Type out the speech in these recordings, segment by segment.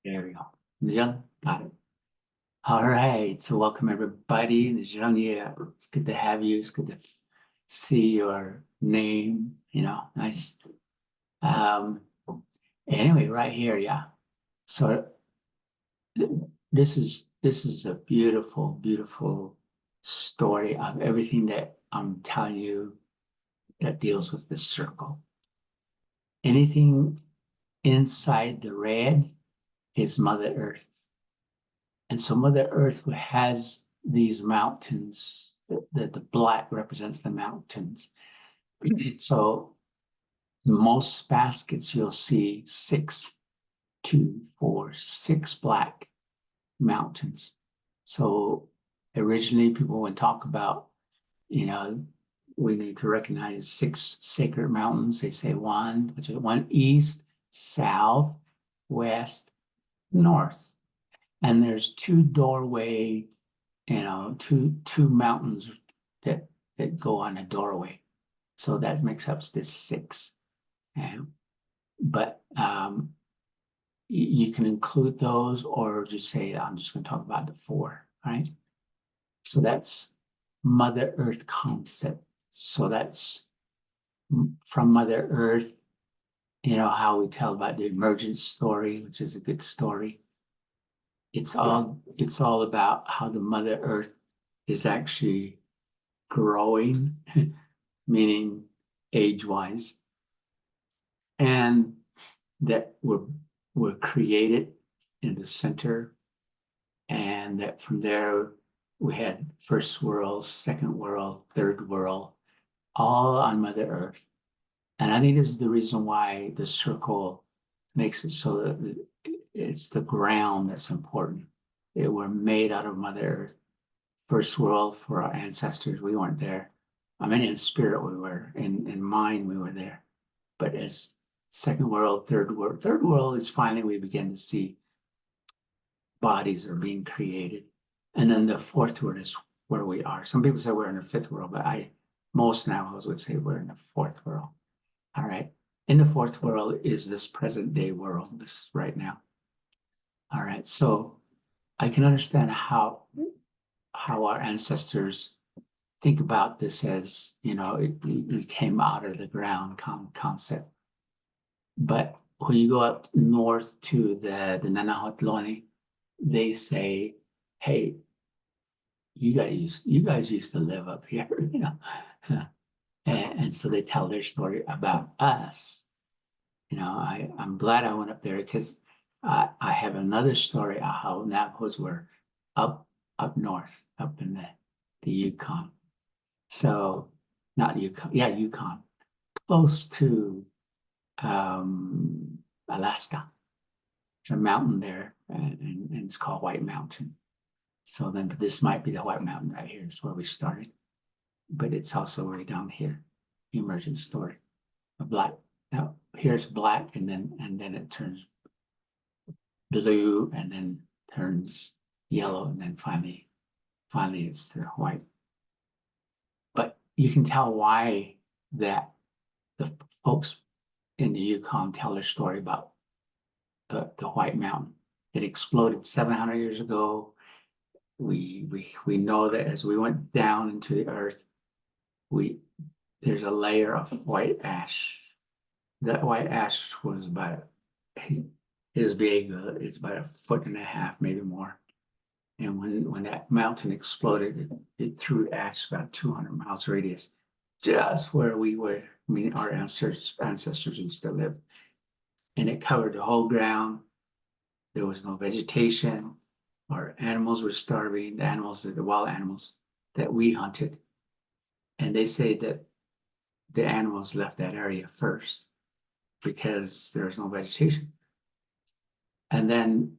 There we go. Young, got it. All right. So welcome everybody. This is Young. Yeah, it's good to have you. It's good to see your name. Nice. Um, anyway, right here, yeah. So this is a beautiful, beautiful story of everything that I'm telling you that deals with this circle. Anything inside the red is Mother Earth. And so Mother Earth has these mountains, the black represents the mountains. So most baskets, you'll see 6, 2, 4, 6 black mountains. So originally people would talk about, you know, we need to recognize 6 sacred mountains. They say one, which is one east, south, west, north. And there's 2 doorway, two mountains that go on a doorway. So that makes up this 6. But you can include those or just say, I'm just going to talk about the 4, right? So that's Mother Earth concept. So that's from Mother Earth, how we tell about the emergence story, which is a good story. It's all about how the Mother Earth is actually growing, meaning age-wise, and that we're created in the center, and that from there we had first world, second world, third world, all on Mother Earth. And I think this is the reason why the circle makes it so that it's the ground that's important. That we're made out of Mother Earth. First world for our ancestors, we weren't there. I mean, in spirit we were, in mind we were there. But as second world, third world is finally we begin to see bodies are being created. And then the fourth world is where we are. Some people say we're in the fifth world, but most Navajos would say we're in the fourth world. All right. In the fourth world is this present day world, this right now. All right. So I can understand how our ancestors think about this as, we came out of the ground concept. But when you go up north to the Nanaho, they say, hey, you guys used to live up here, and so they tell their story about us. I'm glad I went up there because I have another story of how Navajos were up north, up in the Yukon. So not Yukon, yeah, Yukon, close to Alaska. There's a mountain there, and it's called White Mountain. So then, but this might be the White Mountain right here. Is where we started, but it's also right down here. The emergent story, a black. Now here's black, and then it turns blue, and then turns yellow, and then finally it's the white. But you can tell why that the folks in the Yukon tell their story about the White Mountain. It exploded 700 years ago. We know that as we went down into the earth, there's a layer of white ash. That white ash was about is big. It's about 1.5 feet, maybe more. And when that mountain exploded, it threw ash about 200 miles radius, just where we were. I mean, our ancestors used to live, and it covered the whole ground. There was no vegetation. Our animals were starving. The wild animals that we hunted, and they say that the animals left that area first because there was no vegetation. And then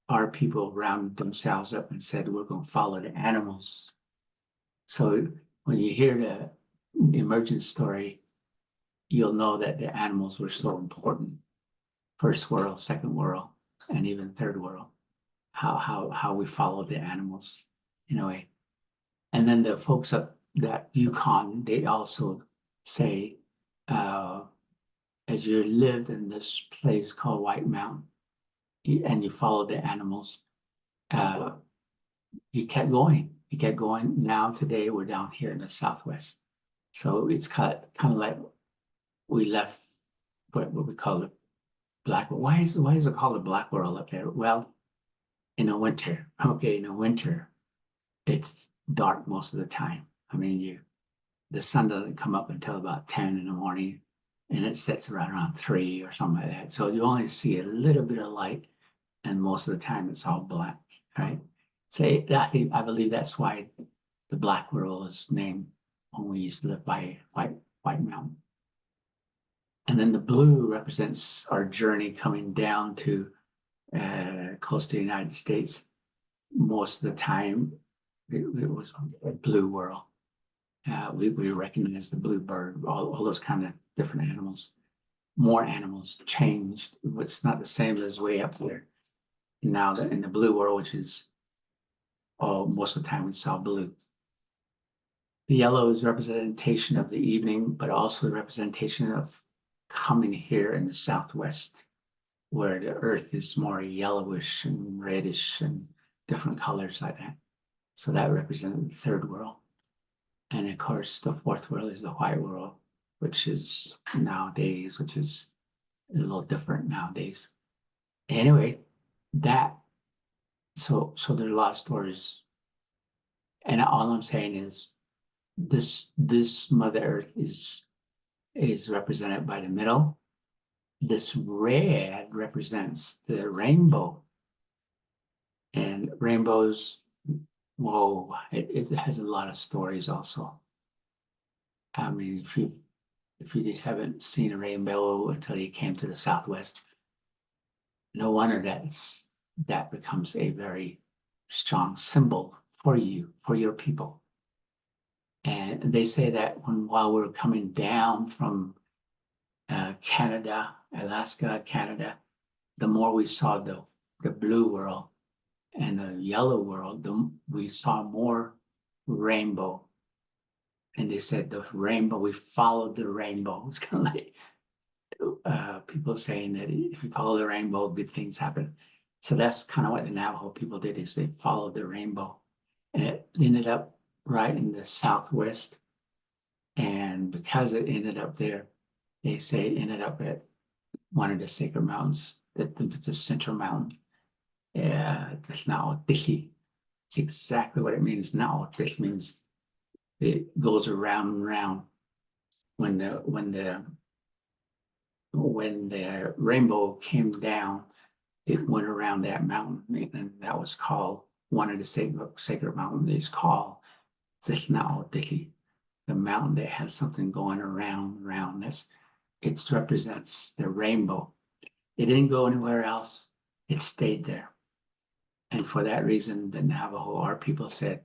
our people rounded themselves up and said, we're going to follow the animals. So when you hear the emergent story, you'll know that the animals were so important. First world, second world, and even third world. How we followed the animals in a way. And then the folks up that Yukon, they also say, as you lived in this place called White Mountain, and you followed the animals. Uh, you kept going. You kept going. Now today we're down here in the Southwest. So it's kind of like we left what we call it black. Why is it called the black world up there? Well, in the winter, okay, in the winter, it's dark most of the time. I mean, the sun doesn't come up until about 10 in the morning, and it sets right around 3 or something like that. So you only see a little bit of light, and most of the time it's all black, right? So I believe that's why the black world is named when we used to live by White Mountain. And then the blue represents our journey coming down to close to the United States. Most of the time, it was a blue world. We recognize the bluebird, all those kind of different animals. More animals changed. It's not the same as way up there. Now that in the blue world, which is most of the time we saw blue. The yellow is representation of the evening, but also the representation of coming here in the Southwest, where the earth is more yellowish and reddish and different colors like that. So that represents the third world. And of course, the fourth world is the white world, which is nowadays, which is a little different nowadays. Anyway, so there's a lot of stories. And all I'm saying is this Mother Earth is represented by the middle. This red represents the rainbow. And rainbows, whoa, it has a lot of stories also. I mean, if you haven't seen a rainbow until you came to the Southwest, no wonder that becomes a very strong symbol for you, for your people. And they say that while we're coming down from Canada, Alaska, Canada, the more we saw the blue world and the yellow world, we saw more rainbow. And they said the rainbow, we followed the rainbow. It's kind of like people saying that if you follow the rainbow, good things happen. So that's kind of what the Navajo people did, is they followed the rainbow. And it ended up right in the Southwest. And because it ended up there, they say it ended up at one of the sacred mountains, the center mountain. Yeah, it's now Dishi. Exactly what it means now. This means it goes around and round. When the rainbow came down, it went around that mountain, and that was called one of the sacred mountains is called Dishi, the mountain that has something going around. It represents the rainbow. It didn't go anywhere else. It stayed there. And for that reason, the Navajo, our people said,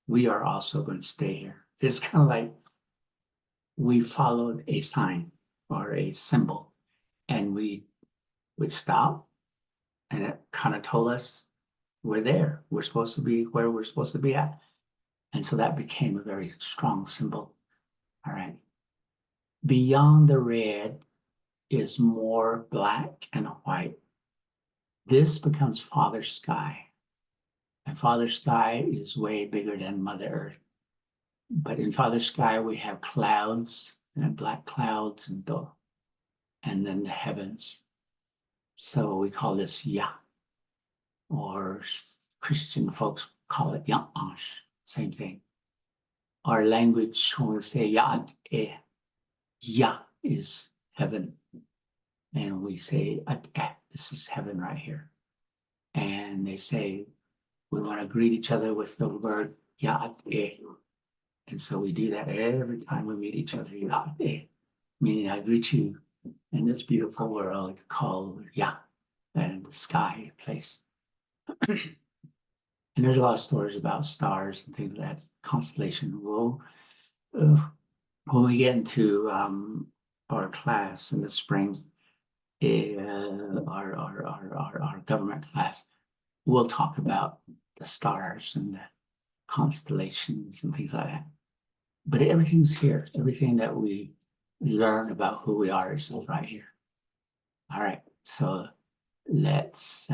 we are also going to stay here. It's kind of like we followed a sign or a symbol, and we would stop, and it kind of told us we're there. We're supposed to be where we're supposed to be at. And so that became a very strong symbol. All right. Beyond the red is more black and white. This becomes Father Sky. And Father Sky is way bigger than Mother Earth. But in Father Sky, we have clouds and black clouds and then the heavens. So we call this Ya, or Christian folks call it Ya'ash, same thing. Our language, when we say Ya'at-eh, Ya is heaven. And we say, At-eh, this is heaven right here. And they say, we want to greet each other with the word Ya'at-eh. And so we do that every time we meet each other, Ya'at-eh, meaning I greet you in this beautiful world called Ya, and the sky place. And there's a lot of stories about stars and things like that, constellation. When we get into our class in the spring, our government class, we'll talk about the stars and the constellations and things like that. But everything's here. Everything that we learn about who we are is right here. All right. So let's,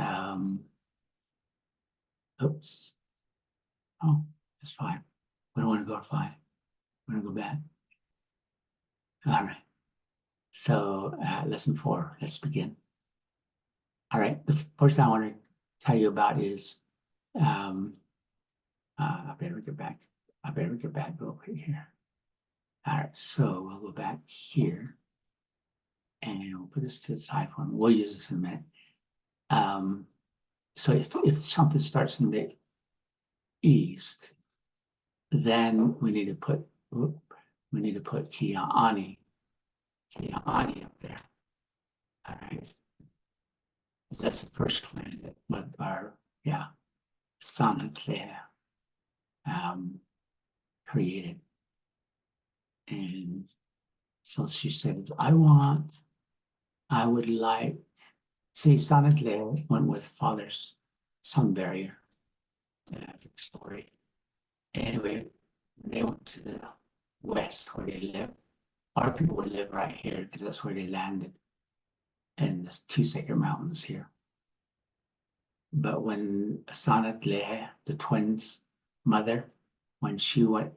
oops. Oh, that's fine. We don't want to go to 5. We want to go back. All right. So lesson 4, let's begin. All right. The first thing I want to tell you about is, I better get back. I better get back real quick here. All right. So we'll go back here and we'll put this to the side for me. We'll use this in a minute. So if something starts in the east, then we need to put Kia'ani up there. All right. That's the first clan that with our son and Claire created. And so she said, I would like, see, son and Claire went with father's son barrier. Story. Anyway, they went to the west where they live. Our people would live right here because that's where they landed. And there's 2 sacred mountains here. But when Sanat Leah, the twins' mother, when she went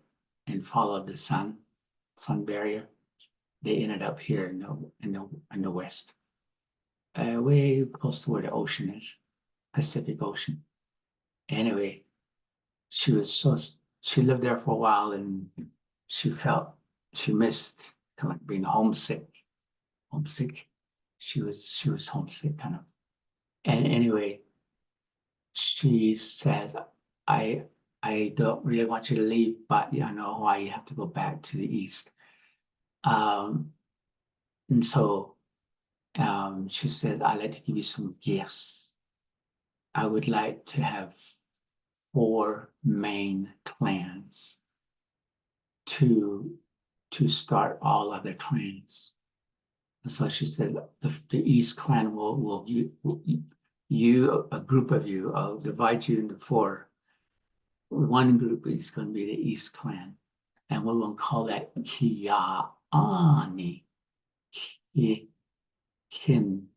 and followed the sun barrier, they ended up here in the west, way close to where the ocean is, Pacific Ocean. Anyway, she lived there for a while, and she missed kind of like being homesick. She was homesick kind of. And anyway, she says, I don't really want you to leave, but I know why you have to go back to the east. And so she says, I'd like to give you some gifts. I would like to have 4 main clans to start all other clans. And so she says, the East clan will you, a group of you, I'll divide you into 4. One group is going to be the East clan, and we're going to call that Kia'ani. Kin.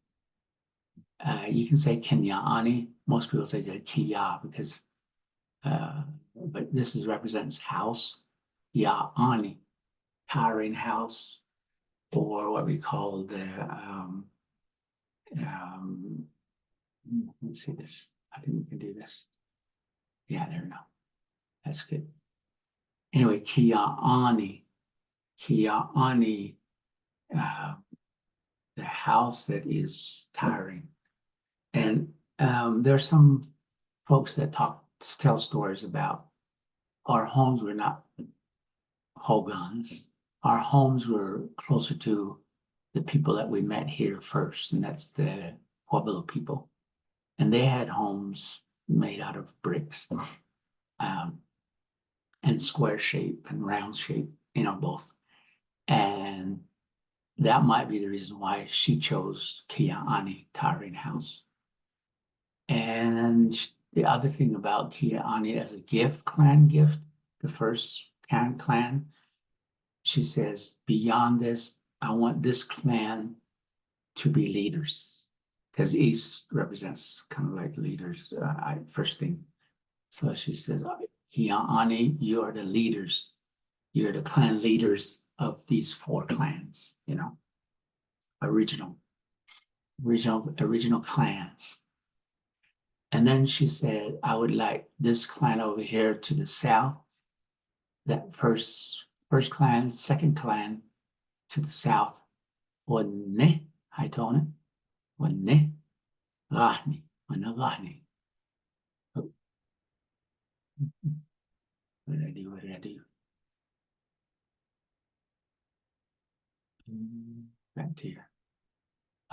You can say Kinya'ani. Most people say Kiya because, but this represents house. Ya'ani, towering house, or what we call the, let's see this. I think we can do this. Yeah, there we go. That's good. Anyway, Kia'ani, the house that is towering. And there's some folks that tell stories about our homes were not hogans. Our homes were closer to the people that we met here first, and that's the Pueblo people. And they had homes made out of bricks, and square shape and round shape, both. And that might be the reason why she chose Kia'ani, towering house. And the other thing about Kia'ani as a clan gift, the first clan, she says, beyond this, I want this clan to be leaders, because East represents kind of like leaders, first thing. So she says, Kia'ani, you are the leaders. You're the clan leaders of these 4 clans, original clans. And then she said, I would like this clan over here to the south, that first clan, second clan to the south. Wanne, high tone it. Wanne, Rahni, Wanne. What did I do? Back to here.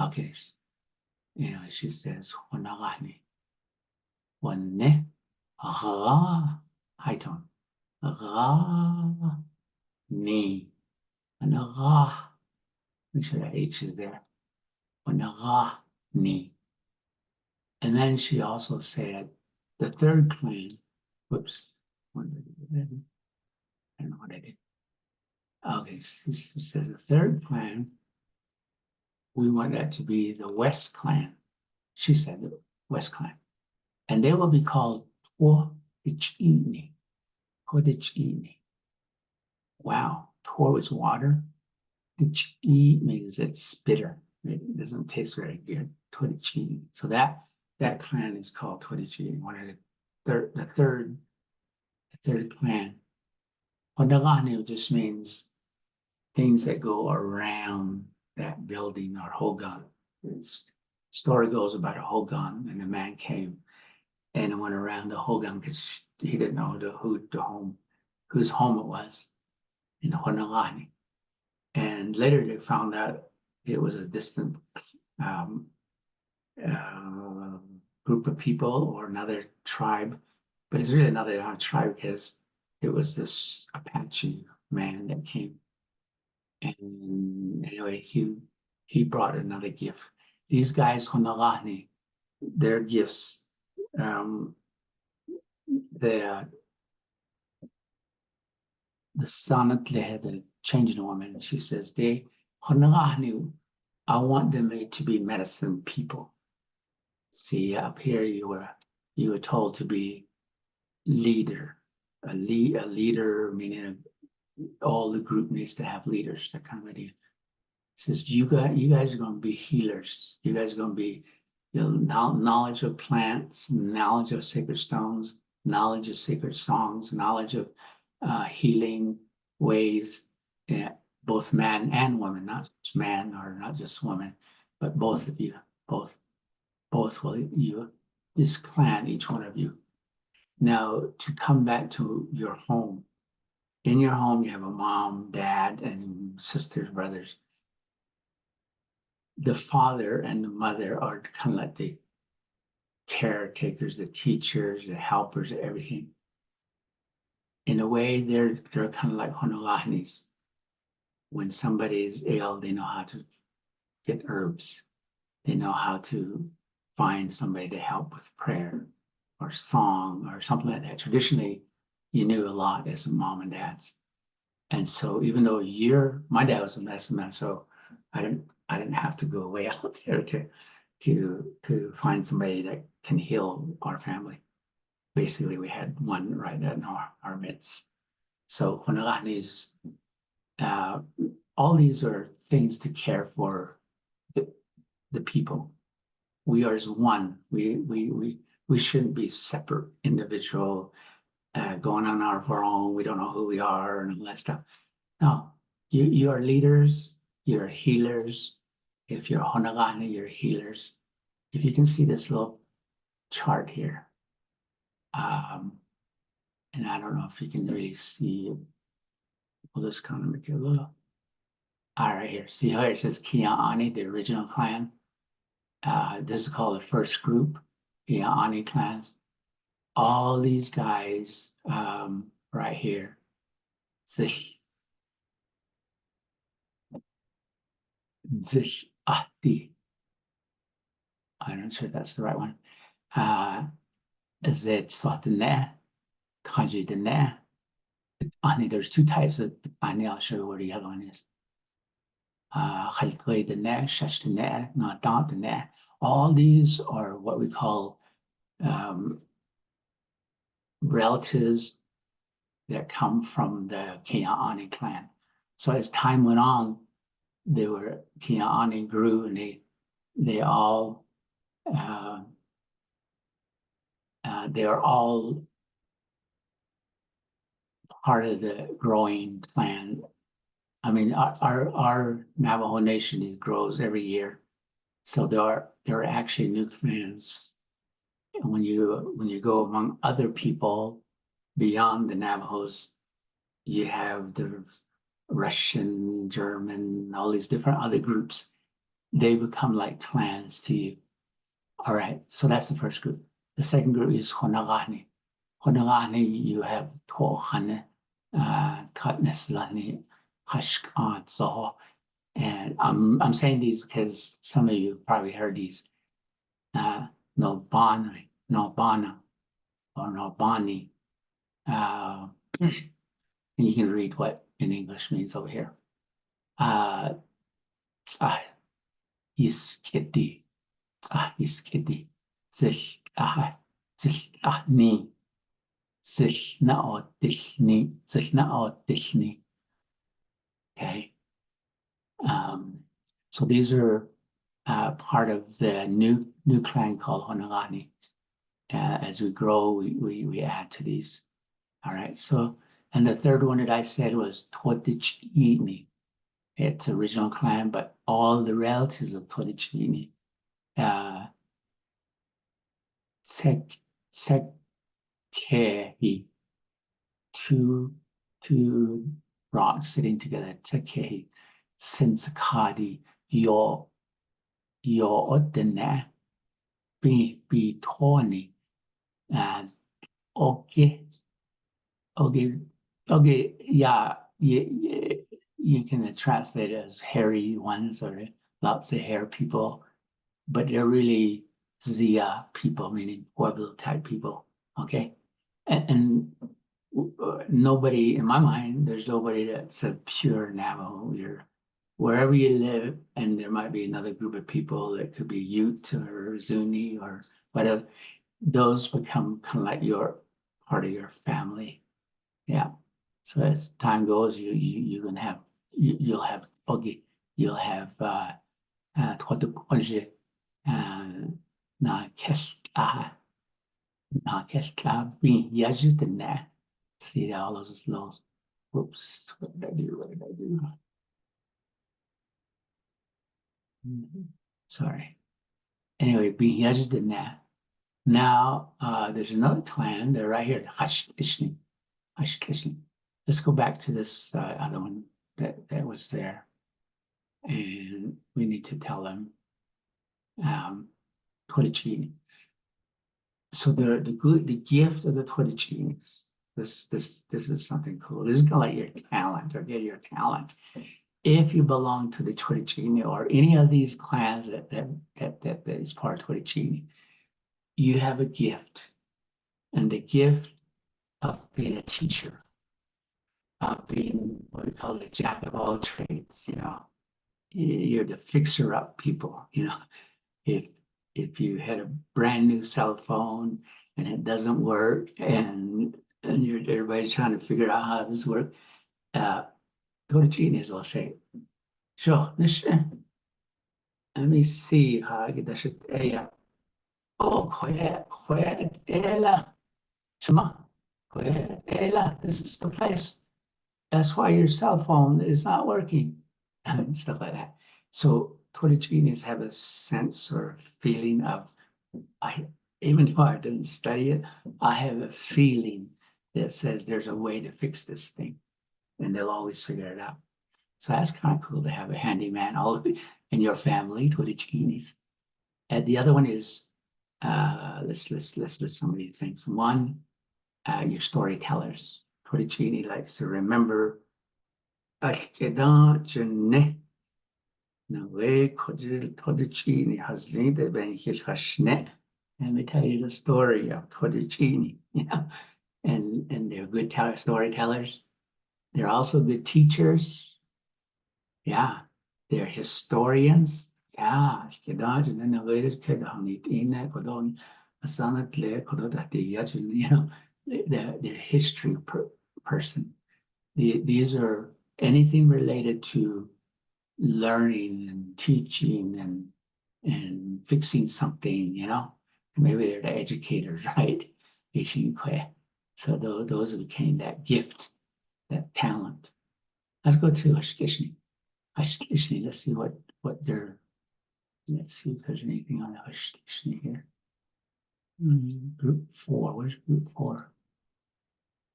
Okay. She says, Wanne, Wanne, Ra, high tone. Ra, ni, and Ra. Make sure that H is there. Ra, ni. And then she also said the third clan, whoops, I don't know what I did. Okay, she says the third clan, we want that to be the West clan. she said the West Clan. And they will be called Toichini. Toichini. Wow. Tor is water. Ichi means it's bitter. It doesn't taste very good. Toichini. So that clan is called Toichini. One of the third clan. Honolanu just means things that go around that building or hogan. Story goes about a hogan, and a man came and went around the hogan because he didn't know whose home it was in Honolani. And later they found out it was a distant group of people or another tribe, but it's really not a tribe because it was this Apache man that came. And anyway, he brought another gift. These guys, Honolani, their gifts, the sonnet, the changing woman, she says, Honolani, I want them to be medicine people. See, up here you were told to be leader, a leader, meaning all the group needs to have leaders, that kind of idea. It says you guys are going to be healers. You guys are going to be knowledge of plants, knowledge of sacred stones, knowledge of sacred songs, knowledge of healing ways, both man and woman, not just man or not just woman, but both of you, both will you, this clan, each one of you. Now, to come back to your home, in your home, you have a mom, dad, and sisters, brothers. The father and the mother are kind of like the caretakers, the teachers, the helpers, everything. In a way, they're kind of like Honolahanis. When somebody is ill, they know how to get herbs. They know how to find somebody to help with prayer or song or something like that. Traditionally, you knew a lot as a mom and dads. And so even though my dad was a medicine man, so I didn't have to go way out there to find somebody that can heal our family. Basically, we had one right in our midst. So Honolani's, all these are things to care for the people. We are as one. We shouldn't be separate individual, going on our own. We don't know who we are and all that stuff. No, you are leaders. You're healers. If you're Honolani, you're healers. If you can see this little chart here, and I don't know if you can really see it. We'll just kind of make it a little. All right, here. See how it says Kia'ani, the original clan? This is called the first group, Kia'ani clans. All these guys right here. Zishati. I'm not sure that's the right one. Zed Sotane, Kajidane. Ani, there's two types of Ani. I'll show you where the other one is. All these are what we call relatives that come from the Kia'ani clan. So as time went on, Kia'ani grew, and they are all part of the growing clan. I mean, our Navajo nation grows every year, so there are actually new clans. And when you go among other people beyond the Navajos, you have the Russian, German, all these different other groups. They become like clans to you. All right, so that's the first group. The second group is Honolani. Honolani, you have To'ohane, Katneslani, Hashkan, Soho. And I'm saying these because some of you probably heard these. Nobana, or Nobani. And you can read what in English means over here. Iskiti, iskidi, zish, zish, ni, zish, dishni, zish, dishni. Okay. Um, so these are part of the new clan called Honolani. As we grow, we add to these. All right. So, and the third one that I said was Todichini. It's original clan, but all the relatives of Todichini. Uh, Tsek, Tsekehi, two rocks sitting together. Tsekehi, Sensakadi, your Odene, be Tawny, and Okay. Okay, okay, yeah, you can translate it as hairy ones or lots of hair people, but they're really Zia people, meaning Pueblo type people. Okay, and nobody in my mind, there's nobody that's a pure Navajo. You're wherever you live, and there might be another group of people that could be Ute or Zuni or whatever. Those become kind of like your part of your family. Yeah. So as time goes, you're gonna have you'll have okay, you'll have trois de projet na kesta bin yajutina. See all those laws. Whoops, what did I do? What did I do? Sorry. Anyway, bin yajutina. Now there's another clan. They're right here. Hashtishni. Hashtishni. Let's go back to this other one that was there. And we need to tell them Torricini. So the gift of the Torricinis. This is something cool. This is kind of like your talent, or get your talent. If you belong to the Torricini or any of these clans that is part of Torricini, you have a gift, and the gift of being a teacher, of being what we call the jack of all trades. You're the fixer up people. if if you had a brand new cell phone and it doesn't work and everybody's trying to figure out how this works, go to Genius will say, sure, let me see how I get that shit. Oh, this is the place. That's why your cell phone is not working, and stuff like that. So Twitter genius have a sense or feeling of, I even though I didn't study it, I have a feeling that says there's a way to fix this thing, and they'll always figure it out. So that's kind of cool to have a handyman all in your family, Twitter genies. And the other one is let's list some of these things. One, your storytellers. Twitter genie likes to remember let me tell you the story of Torricini, and they're good storytellers. They're also good teachers. Yeah, they're historians. Yeah, they're history person. These are anything related to learning and teaching and fixing something. Maybe they're the educators, right? So those became that gift, that talent. Let's go to Hashkishni. Hashkishni, let's see what they're, let's see if there's anything on Hashkishni here. Group 4, where's group 4?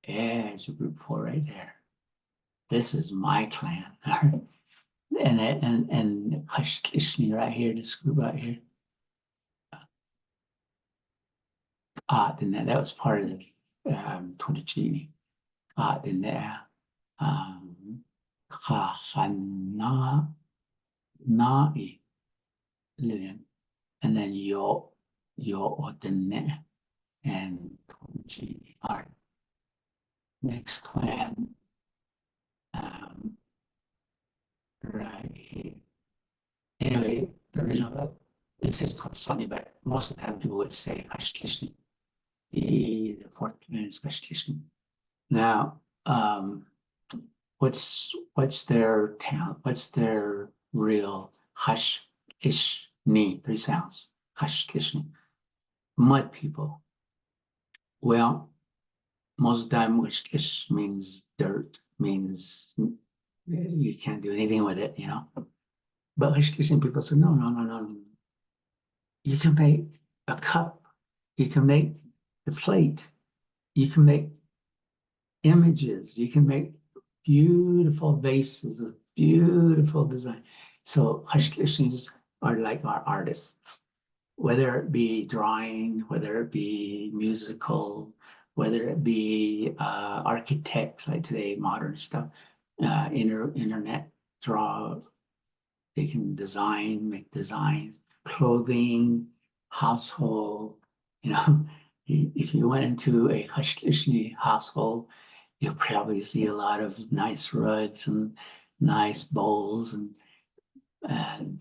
Yeah, it's a group 4 right there. This is my clan. and Hashkishni right here, this group right here. Then that was part of the Torricini. Then there, Kahana Na'i Lilian, and then your Ordine and Torricini. All right, next clan, right here. Anyway, the original it says Sunny, but most of the time people would say Hashtishni. The fourth command is Hashtishni. Now, what's their talent? What's their real hush, ish, ni? Three sounds. Hush, ish, ni. Mud people. Well, most of the time, hush, ish means dirt, means you can't do anything with it, you know. But hush, ish, people say, no, no, no, no. You can make a cup. You can make a plate. You can make images. You can make beautiful vases with beautiful design. So Hashkishnis are like our artists, whether it be drawing, whether it be musical, whether it be architects like today, modern stuff, internet draw. They can design, make designs, clothing, household. You know, if you went into a Hashkishni household, you'll probably see a lot of nice rugs and nice bowls and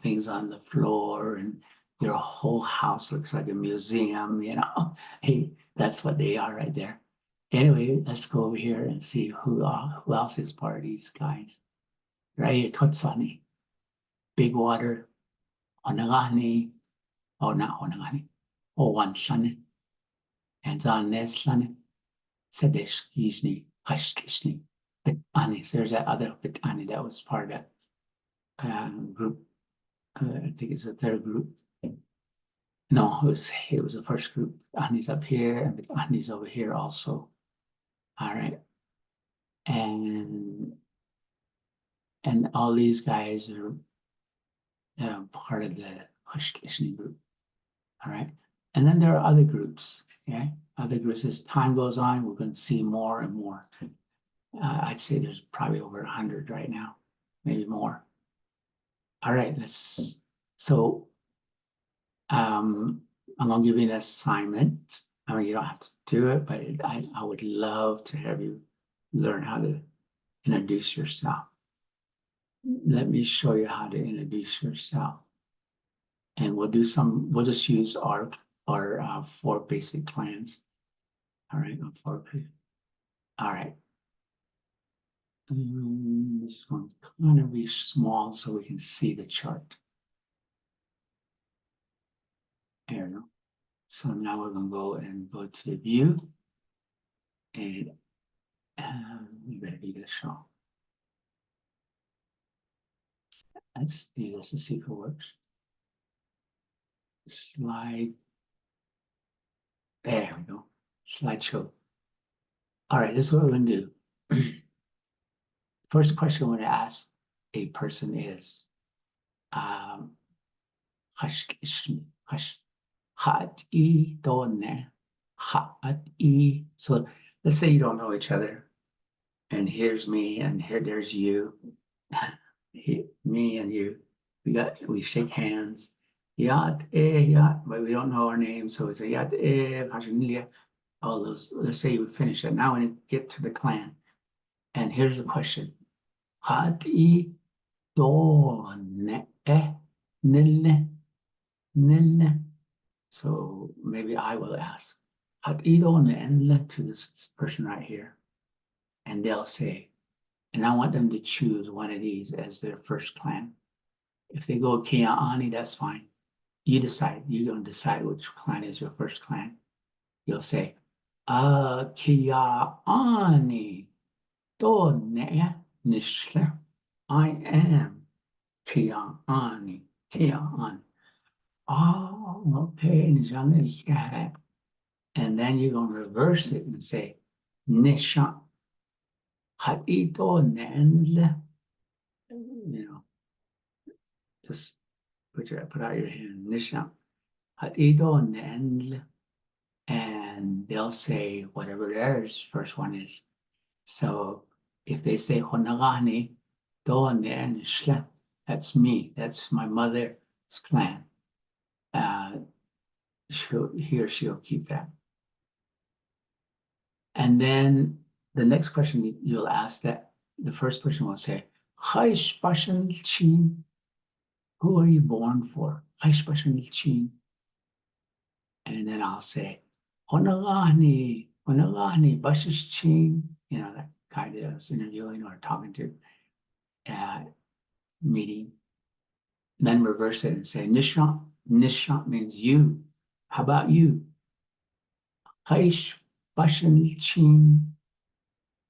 things on the floor, and your whole house looks like a museum, you know. Hey, that's what they are right there. Anyway, let's go over here and see who else is part of these guys. Right here, Totsani, Big Water, Onagani, or not Onagani, Owansani, and Zaneslani, Sedeshkishni, Kashkishni. Bitani, there's that other Bitani that was part of that group. I think it's the third group. No, it was the first group. Ani's up here, and Ani's over here also. All right, and all these guys are part of the Hush listening group. All right, and then there are other groups. Okay, other groups. As time goes on, we're going to see more and more. I'd say there's probably over 100 right now, maybe more. All right, so I'm gonna give you an assignment. I mean, you don't have to do it, but I would love to have you learn how to introduce yourself. Let me show you how to introduce yourself. And we'll just use our 4 basic clans. All right, all right. This is going to kind of be small so we can see the chart. There we go. So now we're going to go to view, and we better do this show. Let's do this to see if it works. Slide. There we go. Slideshow. All right, this is what we're going to do. First question I want to ask a person is, so let's say you don't know each other, and here's me, and there's you, me and you. We shake hands. But we don't know our name, so it's a all those. Let's say you finish it. Now we get to the clan, and here's the question: so maybe I will ask to this person right here, and they'll say, and I want them to choose one of these as their first clan. If they go Kia'ani, that's fine. You decide. You're going to decide which clan is your first clan. You'll say, Kia'ani, Done Nishla. I am Kia'ani. Kia'ani. Oh, okay. And then you're going to reverse it and say, Nisha. You know, just put out your hand, Nisha. And they'll say whatever theirs first one is. So if they say Honagani, that's me. That's my mother's clan. He or she'll keep that. And then the next question you'll ask, that the first person will say, who are you born for? And then I'll say, Honagani, Honagani, Bashishchin, you know, that guy that I was interviewing or talking to, meeting. Then reverse it and say, Nishant. Nishant means you. How about you? Haish, Bashin,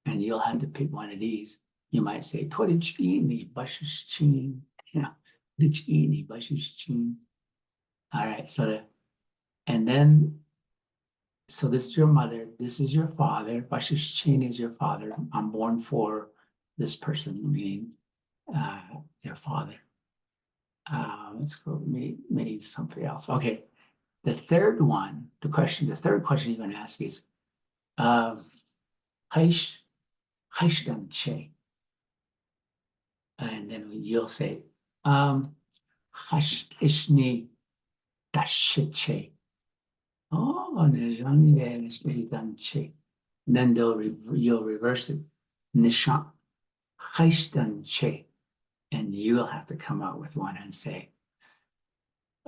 and you'll have to pick one of these. You might say, Torichini, Bashishchin, you know, Lichini, Bashishchin. All right, so, and then, so this is your mother, this is your father, Bashishchin is your father. I'm born for this person, meaning your father. Let's go meeting somebody else. Okay, the third one, the third question you're going to ask is, Haish Che. And then you'll say, Hash Ishni Dashiche. Oh, then you'll reverse it. Nishan Haishdan Che. And you'll have to come out with one and say,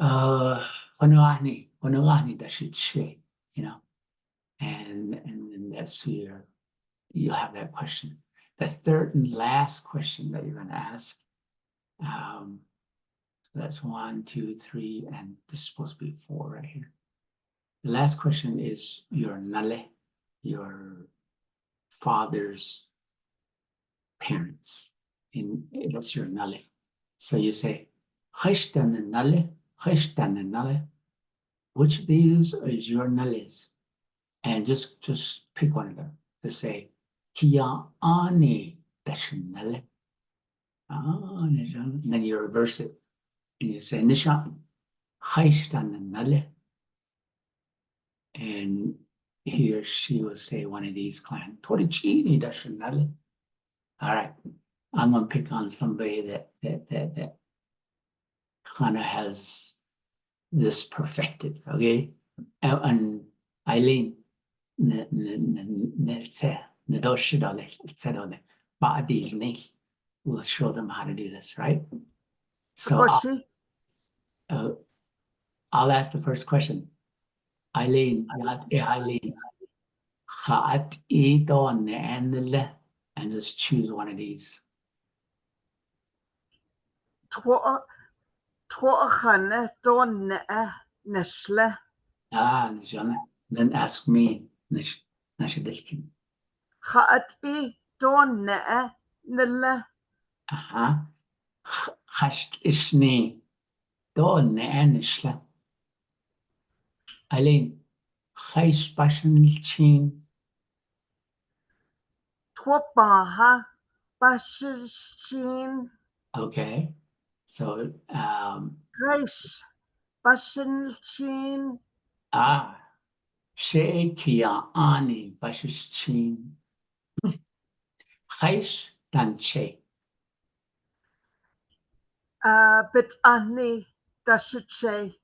Honoahni Dashiche, you know, and that's you'll have that question. The third and last question that you're going to ask, so that's 1, 2, 3, and this is supposed to be 4 right here. The last question is your nale, your father's parents. That's your nale. So you say, which of these is your nales? And just pick one of them. Just say, Kia ani dashinale. And then you reverse it. And you say, Nisha, nale. And he or she will say one of these clan. Torichini dashinale. All right. I'm gonna pick on somebody that kind of has this perfected, okay? And Eileen, we'll show them how to do this, right? So I'll ask the first question. Eileen, and just choose one of these. Then ask me. Eileen, okay, so Shekia ani bashishchin. Chaish dan che. Bit ani dashiche.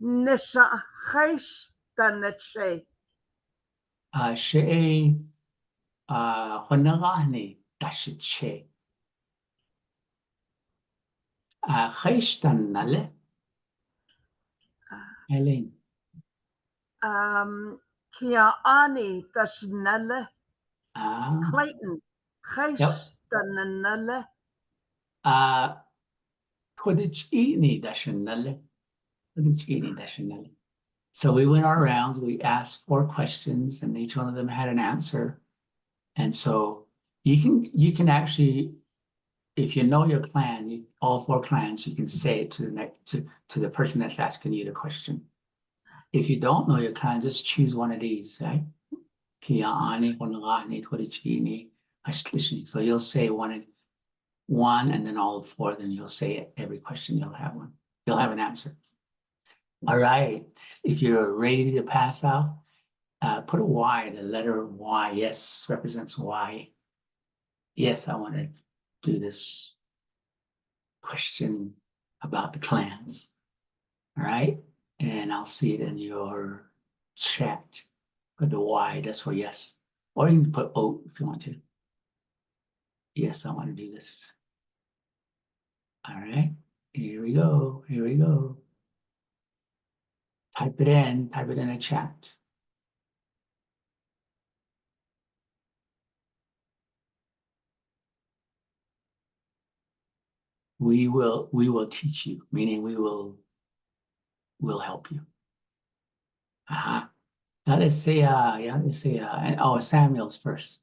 Nisha chaish dan che. She honagani dashiche. Chaish dan nale. Eileen. Kia ani dashinale. Clayton. Chaish dan nale. Twodichini dashinale. Twodichini dashinale. So we went our rounds, we asked 4 questions, and each one of them had an answer. And so you can actually, if you know your clan, all 4 clans, you can say it to the person that's asking you the question. If you don't know your clan, just choose one of these, right? So you'll say one, and then all 4, then you'll say it. Every question you'll have one. You'll have an answer. All right. If you're ready to pass out, put a Y, the letter Y. Yes, represents Y. Yes, I want to do this question about the clans. All right. And I'll see it in your chat. Put the Y, that's for yes. Or you can put O if you want to. Yes, I want to do this. All right, here we go. Here we go. Type it in. Type it in a chat. We will teach you, meaning we'll help you. Uh-huh. Now let's say and oh, Samuel's first.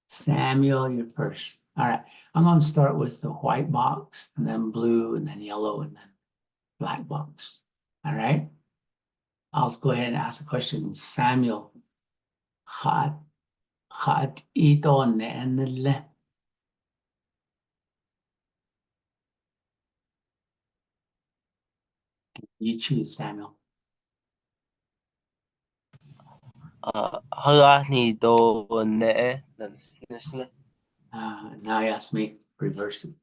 Samuel, you're first. All right. I'm going to start with the white box, and then blue, and then yellow, and then black box. All right. I'll go ahead and ask a question. Samuel, hat ito ne. You choose, Samuel. Hagani do ne. Now you ask me, reverse it.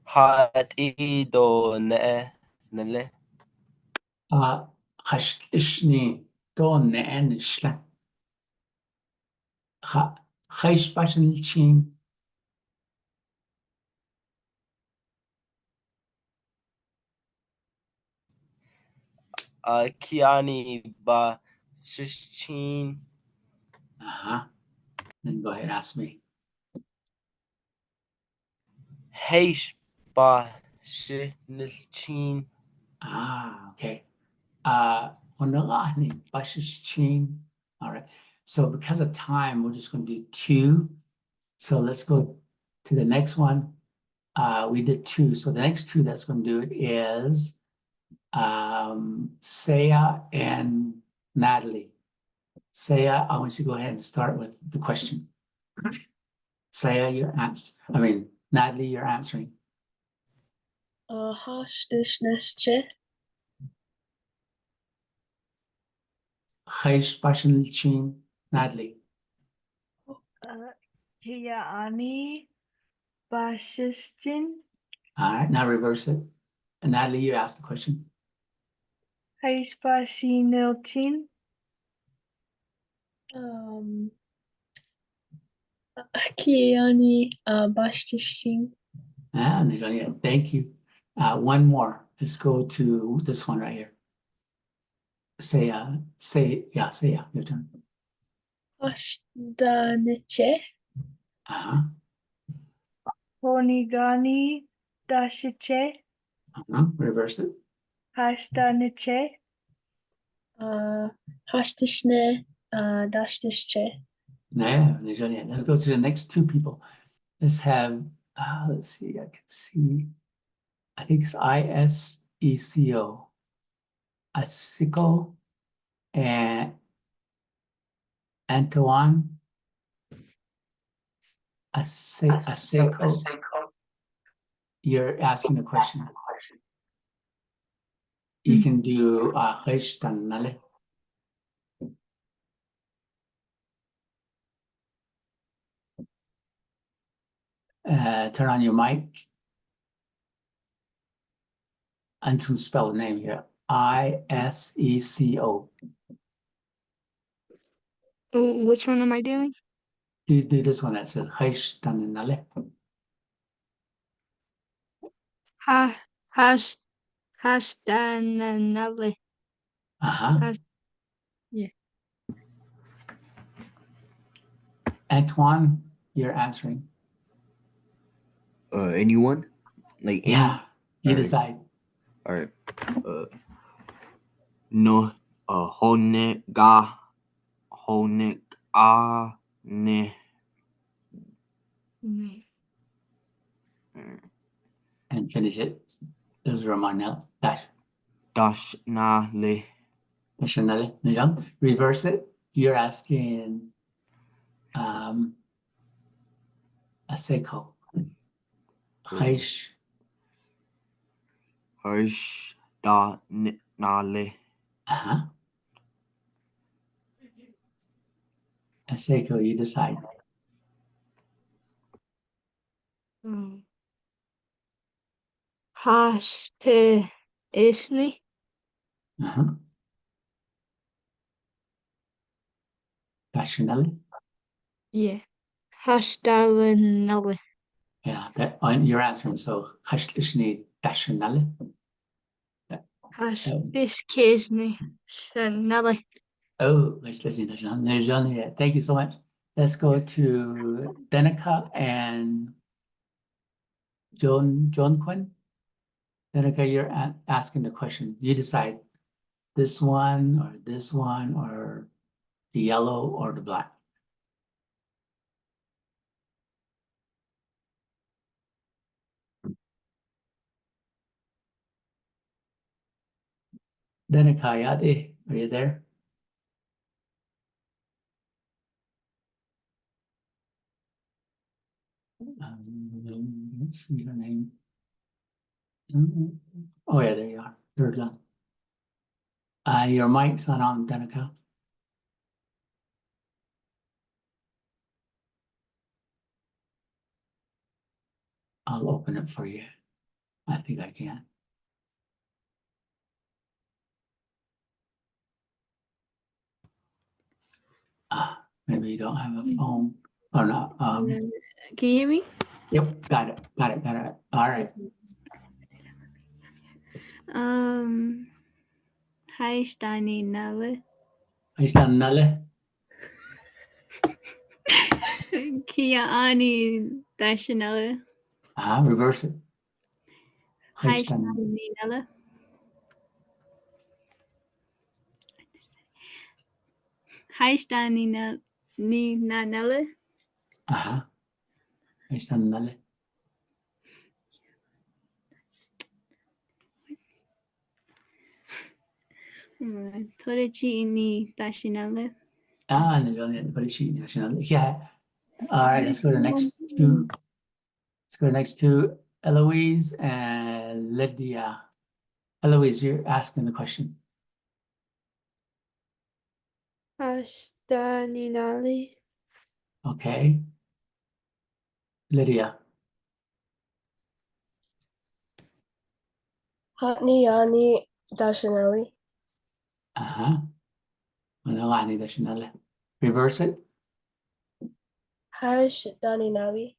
Hati do ne. Nele. Khashni to ne nishla. Khash passion chin. Kiani ba shishin. Then go ahead, ask me. Heish ba shishin. Okay. Honolani bashish chin. All right. So because of time, we're just going to do two. So let's go to the next one. We did two. So the next two that's going to do it is Saya and Natalie. Saya, I want you to go ahead and start with the question. Saya, Natalie, you're answering. Hashtishnesche. Heish Bashan Chin, Natalie. Kiani Bashishin. All right, now reverse it. And Natalie, you asked the question. Haishbasinilchin. Kiani Bashishin. Thank you. One more. Let's go to this one right here. Say yeah, your turn. Hashtaniche. Honigani Dashiche. Reverse it. Hashtaniche. Hashtishne Dashtische. No, let's go to the next two people. Let's have, let's see, I can see, I think it's ISECO. Asico and Antoine. Aseco. You're asking a question. You can do Nale. Turn on your mic. And to spell the name here. ISECO. Which one am I doing? Do this one that says Nale. Hashtag. Yeah. Antoine, you're answering. Anyone? Like yeah, you all decide. All right. No. Hone ga. Hone a ne. And finish it. Those are my Dash na le. Reverse it. You're asking Aseko. Heish. Harsh da na le. Aseko, you decide. Hashte Isni. Passionately. Yeah. Hashtalinelli. Yeah, that you're answering. So Hashtishni Dashanale. Hashishkizni Shanale. Oh, Hashtishni Dashanale. Thank you so much. Let's go to Denica and John Quinn. Denica, you're asking the question. You decide this one or the yellow or the black. Denica Yadi, are you there? Let's see your name. Oh yeah, there you are. Third line. Your mic's not on, Denica. I'll open it for you. I think I can. Maybe you don't have a phone or not. Can you hear me? Yep, got it. All right. Hi, Stani Nale. Are you still Nale? Kia Ani Dashanale. Reverse it. Hi, Stani. Stani Nale. Hi, Stani Nale. Are you still Nale? Torechi Ini Dashanale. Yeah. All right, let's go to the next two. Let's go to the next two. Eloise and Lydia. Eloise, you're asking the question. Ashtaninali. Okay. Lydia. Hatniyani Dashanali. Reverse it. Hashtaninali.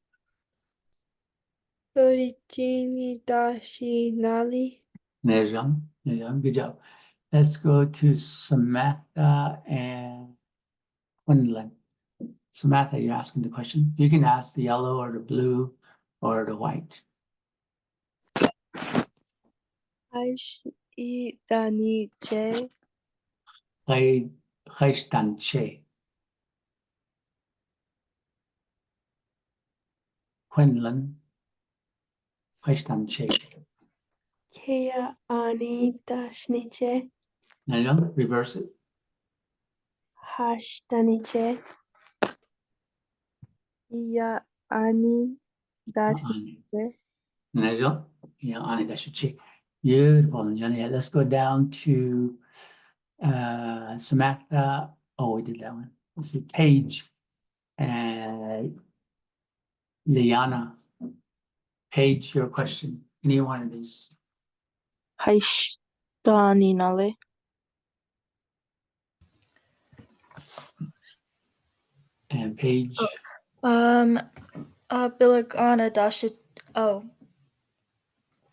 Torijini Dashinali. Nejam. Good job. Let's go to Samantha and Quinlan. Samantha, you're asking the question. You can ask the yellow or the blue or the white. Hashidani Che. Che. Quinlan. Che. Kea Ani Dashniche. Nejam, reverse it. Hashtaniche. Ya Ani Dashniche. Nejam. Yeah, Ani Dashiche. Beautiful. Yeah, let's go down to Samantha. Oh, we did that one. Let's see, Paige and Liana. Paige, your question. Any one of these. Hashtaninale. And Paige. Bilagana Dashi. Oh.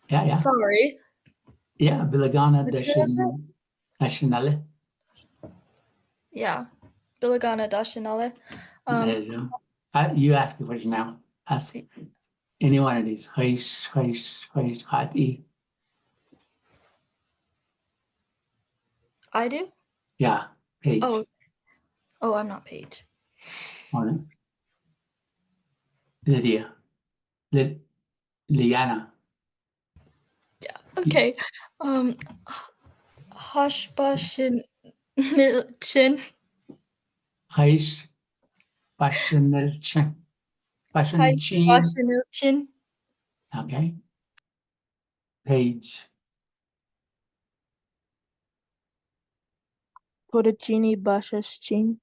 Yeah. Sorry. Yeah, Bilagana Which one was Dashinale. Yeah. Bilagana Dashinale. You ask a question now. Ask any one of these. Hati. I do? Yeah, Paige. Oh, I'm not Paige. On it. Lydia. Liana. Yeah. Okay. Hashbashin Chin. Bashanelchin. Hashbashin. Okay. Paige. Portagini Bashashin.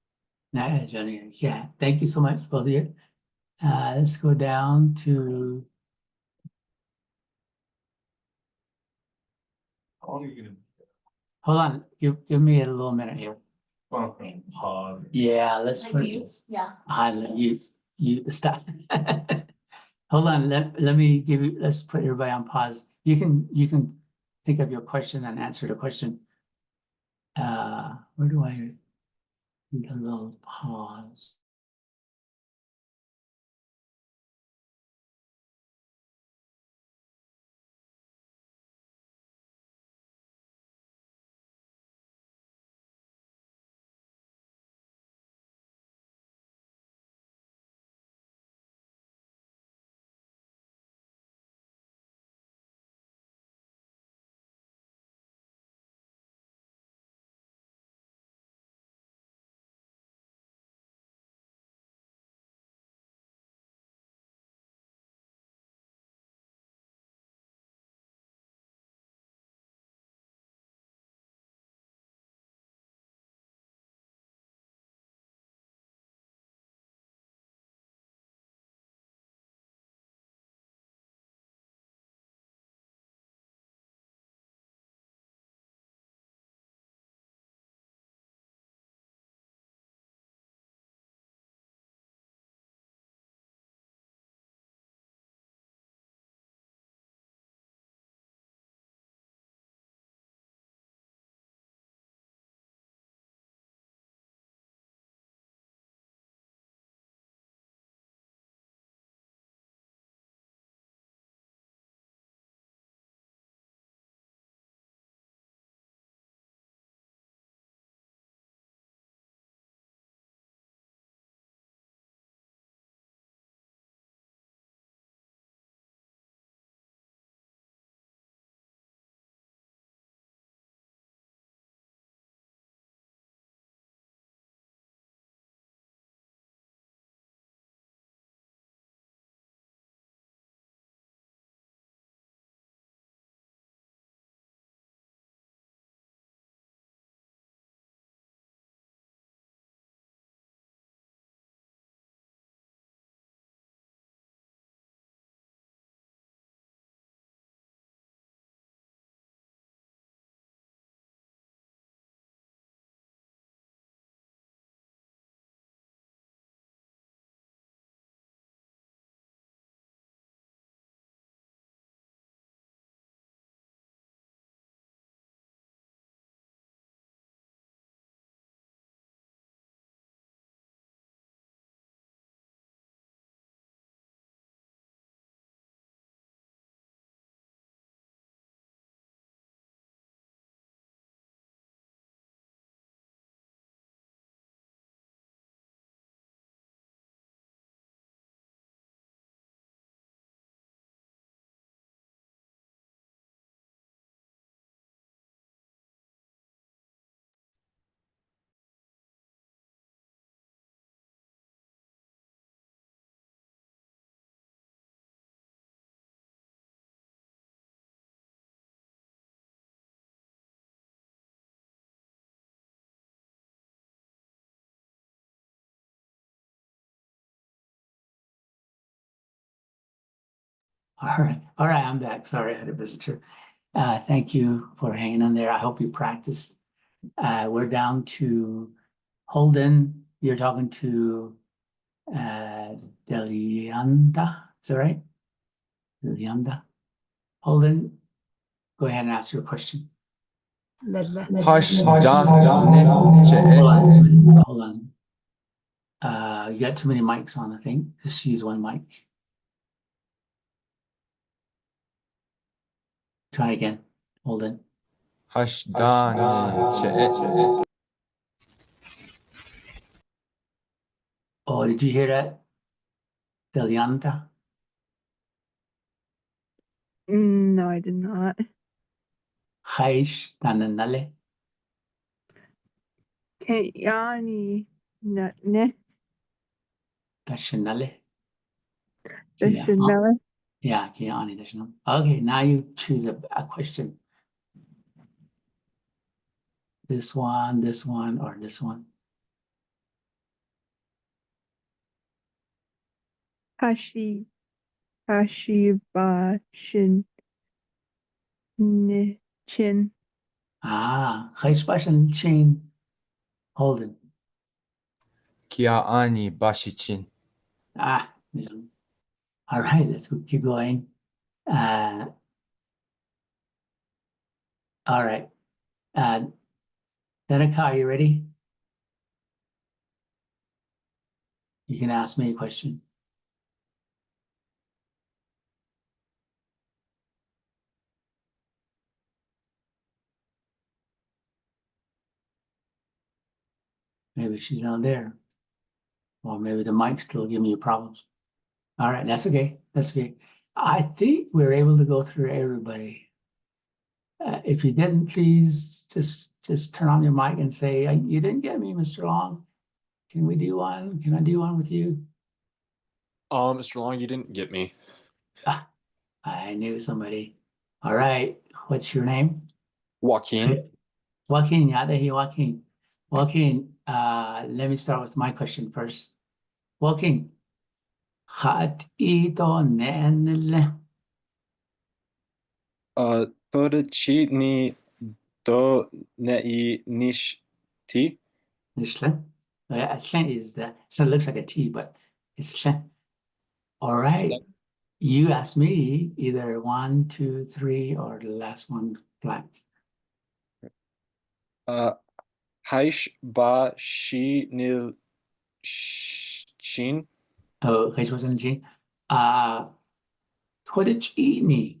Yeah, thank you so much, both of you. Let's go down to. Hold on, give me a little minute here. Yeah, let's put it. Yeah. You stop. Hold on, let me give you, let's put everybody on pause. You can think of your question and answer the question. Where do I need a little pause? All right, I'm back. Sorry, I had a visitor. Thank you for hanging in there. I hope you practiced. We're down to Holden. You're talking to Delianda, is that right? Delianda. Holden, go ahead and ask your question. Hashdane Hold on. You got too many mics on, I think. Just use one mic. Try again. Holden. Hashdane Oh, did you hear that? Delianda. No, I did not. Haish Tananale. Kayani ne Tashanale. Chanel. Yeah, Kiani Tashanale. Okay, now you choose a question. This one, or this one. Hashibashin Chin. Haish Bashan Chain. Holden. Kiaani Bashichin. This one. All right, let's keep going. All right. Danica, are you ready? You can ask me a question. Maybe she's not there. Or maybe the mic's still giving you problems. All right, that's okay. That's okay. I think we're able to go through everybody. If you didn't, please just turn on your mic and say, you didn't get me, Mr. Long. Can we do one? Can I do one with you? Mr. Long, you didn't get me. Ah, I knew somebody. All right, what's your name? Joaquin. Joaquin, yeah, there you Joaquin. Joaquin, let me start with my question first. Joaquin, hat ito nenle. Todachi ni do nei nish ti. Nishle. Yeah, Shen is the, so it looks like a T, but it's Shen. All right. You ask me either 1, 2, 3, or the last one blank. Haish ba shi nil shin. Oh, 可以说真经啊，或者你80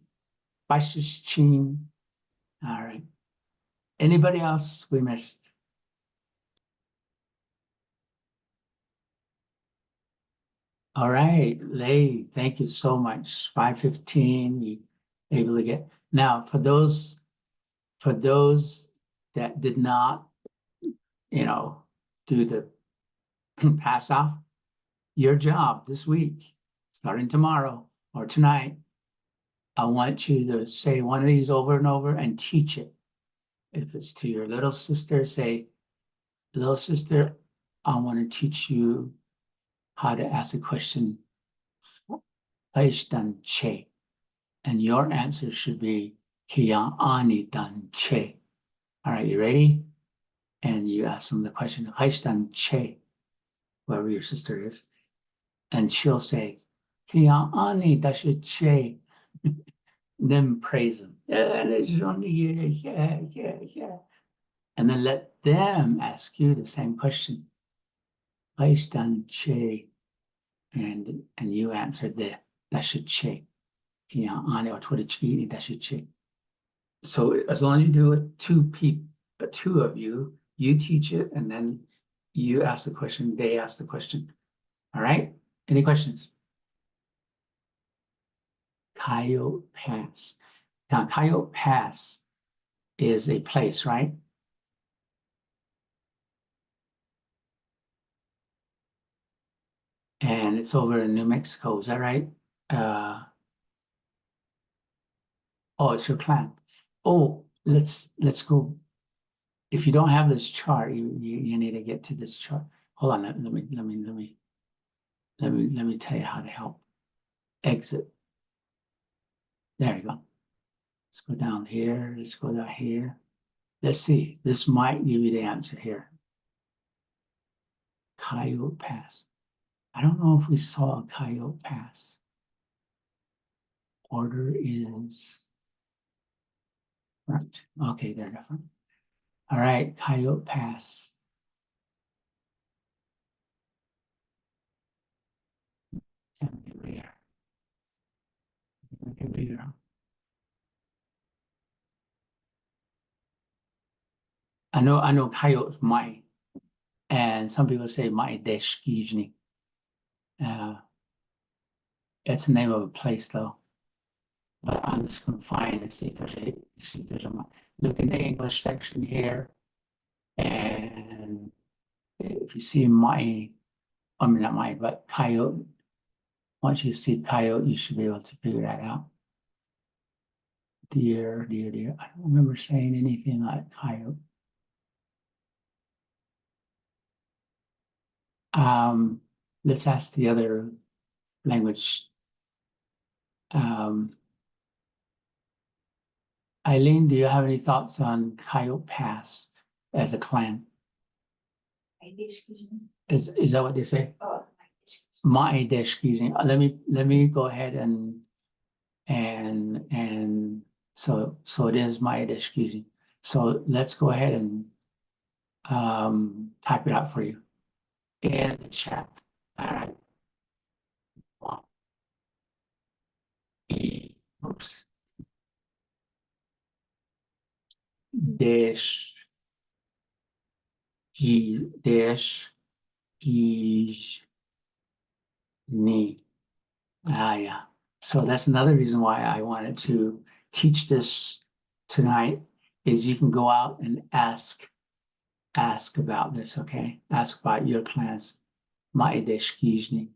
All right. Anybody else we missed? All right, Lei, thank you so much. 5:15, you able to get. Now, for those that did not, do the pass off, your job this week, starting tomorrow or tonight, I want you to say one of these over and over and teach it. If it's to your little sister, say, little sister, I want to teach you how to ask a question. Che. And your answer should be Kiyan ani dan che. All right, you ready? And you ask them the question, dan che, whoever your sister is. And she'll say, Kiyan ani dashe che. Then praise them. Yeah, yeah. And then let them ask you the same question. Dan che. And you answered the dashe che. Kiyan ani or twitichi dashe che. So as long as you do it, two of you, you teach it, and then you ask the question, they ask the question. All right? Any questions? Coyote Pass. Now, Coyote Pass is a place, right? And it's over in New Mexico, is that right? Oh, it's your clan. Oh, let's go. If you don't have this chart, you need to get to this chart. Hold on, let me tell you how to help. Exit. There you go. Let's go down here. Let's go down here. Let's see. This might give you the answer here. Coyote Pass. I don't know if we saw a Coyote Pass. Order is front. Okay, they're different. All right, Coyote Pass. I know Coyote's my, and some people say my deshkijni. It's the name of a place though. But I'm just going to find and see if there's a, look in the English section here. And if you see my, I mean, not my, but coyote, once you see coyote, you should be able to figure that out. Deer. I don't remember saying anything like coyote. Let's ask the other language. Eileen, do you have any thoughts on Coyote Pass as a clan? Is that what they say? Let me go ahead so it is excuse. So let's go ahead and type it out for you in the chat. All right. Oops. Dash me. Yeah. So that's another reason why I wanted to teach this tonight is you can go out and ask about this, okay? Ask about your clans, Maideshkizhny,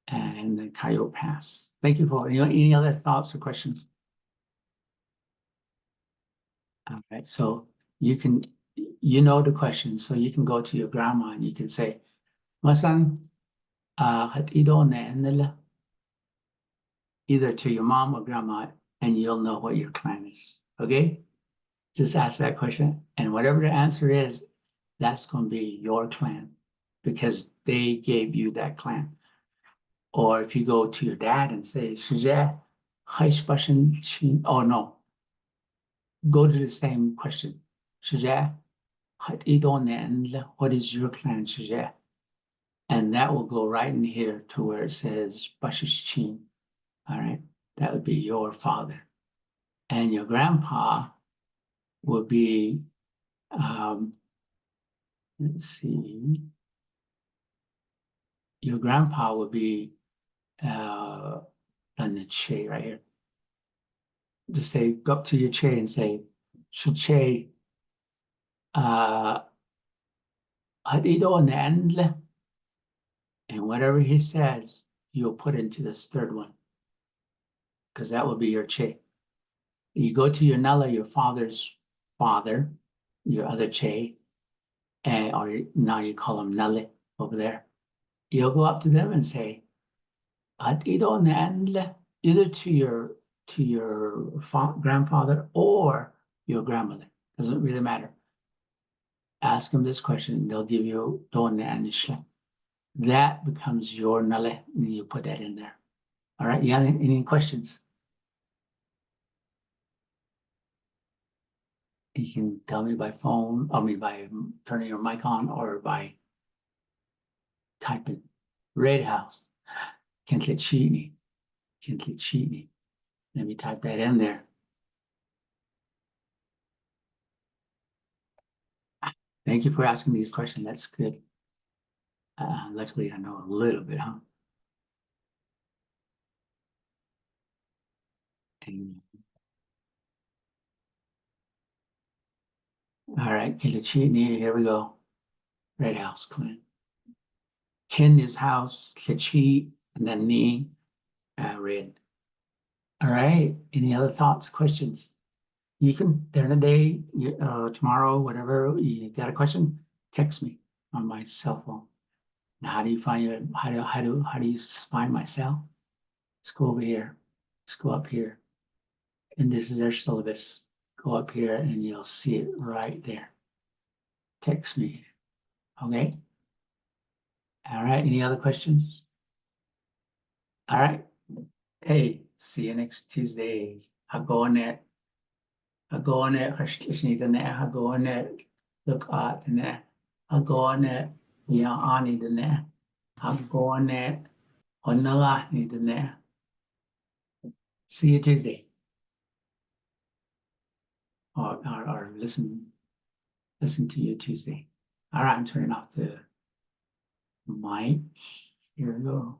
and the Coyote Pass. Thank you for any other thoughts or questions? All right, so you can, the question, so you can go to your grandma and you can say, Masan, either to your mom or grandma, and you'll know what your clan is, okay? Just ask that question, and whatever the answer is, that's going to be your clan because they gave you that clan. Or if you go to your dad and say, oh no, go to the same question. What is your clan? And that will go right in here to where it says Bashishchin. All right, that would be your father. And your grandpa would be, let's see, your grandpa would be on the che right here. Just say, go up to your che and say, Che, and whatever he says, you'll put into this third one, because that will be your che. You go to your nala, your father's father, your other che, or now you call him nale over there. You'll go up to them and say, either to your grandfather or your grandmother. Doesn't really matter. Ask them this question, they'll give you don and ishle. That becomes your nale, and you put that in there. All right, you have any questions? You can tell me by phone, by turning your mic on or by typing Red House, Kentlichini. Let me type that in there. Thank you for asking these questions. That's good. Luckily, I know a little bit, huh? All right, Kilichini, here we go. Red House clan. Kin is house, Kichi, and then Ni, red. All right, any other thoughts, questions? You can, during the day, tomorrow, whatever, you got a question, text me on my cell phone. Now, how do you find how do you find my cell? Let's go over here. Let's go up here. And this is their syllabus. Go up here and you'll see it right there. Text me. Okay. All right. Any other questions? All right. Hey, see you next Tuesday. I'll go on it. Look at it. I'll go on it. Yeah, I need in there. I'll go on it. On the lot need in there. See you Tuesday. Or listen to you Tuesday. All right, I'm turning off the mic. Here we go.